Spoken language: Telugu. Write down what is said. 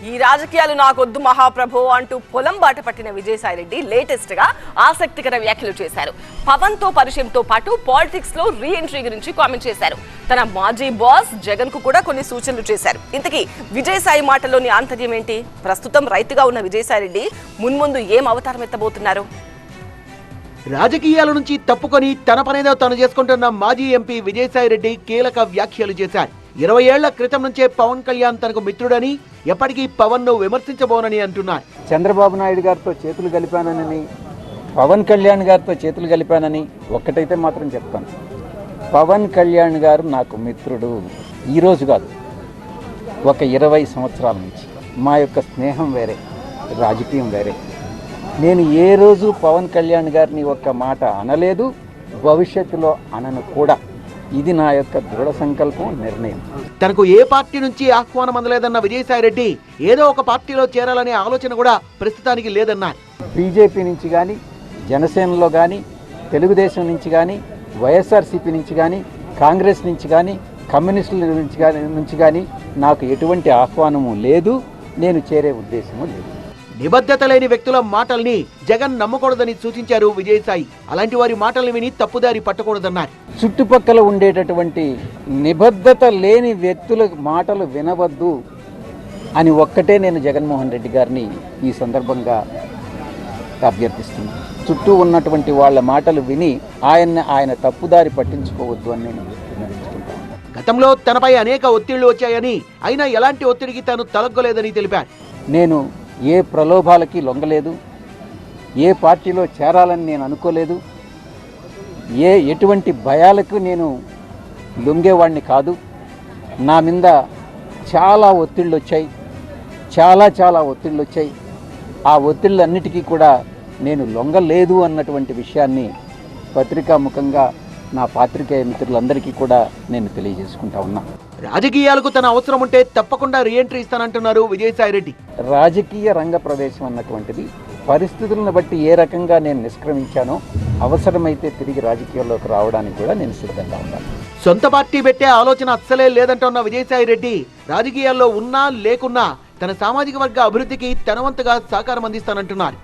ఈ రాజకీయాలు నాకొద్దు మహాప్రభు అంటూ పొలం బాట పట్టిన విజయసాయిరెడ్డి లేటెస్ట్ గా ఆసక్తికర వ్యాఖ్యలు చేశారు. పవన్ తో పరిచయంతో పాటు పాలిటిక్స్ లో రీ ఎంట్రీ గురించి కామెంట్ చేశారు. తన మాజీ బాస్ జగన్ కు కూడా కొన్ని సూచనలు చేశారు. ఇంతకీ విజయసాయి మాటల్లోని ఆంతర్యం ఏంటి? ప్రస్తుతం రైతుగా ఉన్న విజయసాయిరెడ్డి మున్ముందు ఏం అవతారం ఎత్తబోతున్నారు? రాజకీయాల నుంచి తప్పుకొని తన పనేదో తను చేసుకుంటున్న మాజీ ఎంపీ విజయసాయిరెడ్డి కీలక వ్యాఖ్యలు చేశారు. 20 ఏళ్ల క్రితం నుంచే పవన్ కళ్యాణ్ తనకు మిత్రుడని, ఎప్పటికీ పవన్ ను విమర్శించబోనని అంటున్నారు. చంద్రబాబు నాయుడు గారితో చేతులు కలిపానని, పవన్ కళ్యాణ్ గారితో చేతులు కలిపానని ఒక్కటైతే మాత్రం చెప్తాను, పవన్ కళ్యాణ్ గారు నాకు మిత్రుడు. ఈరోజు కాదు, ఒక 20 సంవత్సరాల నుంచి మా యొక్క స్నేహం వేరే, రాజకీయం వేరే. నేను ఏ రోజు పవన్ కళ్యాణ్ గారిని ఒక్క మాట అనలేదు, భవిష్యత్తులో అనను కూడా. ఇది నా యొక్క దృఢ సంకల్పం, నిర్ణయం. తనకు ఏ పార్టీ నుంచి ఆహ్వానం అందలేదన్న విజయసాయిరెడ్డి ఏదో ఒక పార్టీలో చేరాలనే ఆలోచన కూడా ప్రస్తుతానికి లేదన్నారు. బీజేపీ నుంచి కానీ, జనసేనలో కానీ, తెలుగుదేశం నుంచి కానీ, వైఎస్ఆర్సీపీ నుంచి కానీ, కాంగ్రెస్ నుంచి కానీ, కమ్యూనిస్టుల నుంచి కానీ నాకు ఎటువంటి ఆహ్వానము లేదు. నేను చేరే ఉద్దేశము లేదు. నిబద్ధత లేని వ్యక్తుల మాటల్ని జగన్ నమ్మకూడదని సూచించారు విజయసాయి. అలాంటి వారి మాటల్ని విని తప్పుదారి పట్టకూడదన్నారు. చుట్టుపక్కల ఉండేటటువంటి నిబద్ధత లేని వ్యక్తుల మాటలు వినవద్దు అని ఒక్కటే నేను జగన్మోహన్ రెడ్డి గారిని ఈ సందర్భంగా అభ్యర్థిస్తున్నాను. చుట్టూ ఉన్నటువంటి వాళ్ళ మాటలు విని ఆయన తప్పుదారి పట్టించుకోవద్దు అని నేను విన్నవించుకుంటాను. గతంలో తనపై అనేక ఒత్తిళ్లు వచ్చాయని, అయినా ఎలాంటి ఒత్తిడికి తాను తలగ్గలేదని తెలిపారు. నేను ఏ ప్రలోభాలకి లొంగలేదు, ఏ పార్టీలో చేరాలని నేను అనుకోలేదు, ఎటువంటి భయాలకు నేను లొంగేవాడిని కాదు. నా మీద చాలా ఒత్తిళ్ళు వచ్చాయి, చాలా ఒత్తిళ్ళు వచ్చాయి. ఆ ఒత్తిళ్ళన్నిటికీ కూడా నేను లొంగలేదు అన్నటువంటి విషయాన్ని పత్రికాముఖంగా నా పాత్రికేయ మిత్రులందరికీ కూడా నేను తెలియజేసుకుంటా ఉన్నా. రాజకీయాలకు తన అవసరం ఉంటే తప్పకుండా రీఎంట్రీ ఇస్తానంటున్నారు విజయసాయిరెడ్డి. రాజకీయ రంగ ప్రవేశం అన్నటువంటిది పరిస్థితులను బట్టి ఏ రకంగా నేను నిష్క్రమించానో, అవసరమైతే తిరిగి రాజకీయాల్లోకి రావడానికి కూడా నేను సిద్ధంగా ఉన్నాను. సొంత పార్టీ పెట్టే ఆలోచన అస్సలే లేదంటున్న విజయసాయిరెడ్డి రాజకీయాల్లో ఉన్నా లేకున్నా తన సామాజిక వర్గ అభివృద్ధికి తన వంతుగా సహకారం అందిస్తానంటున్నారు.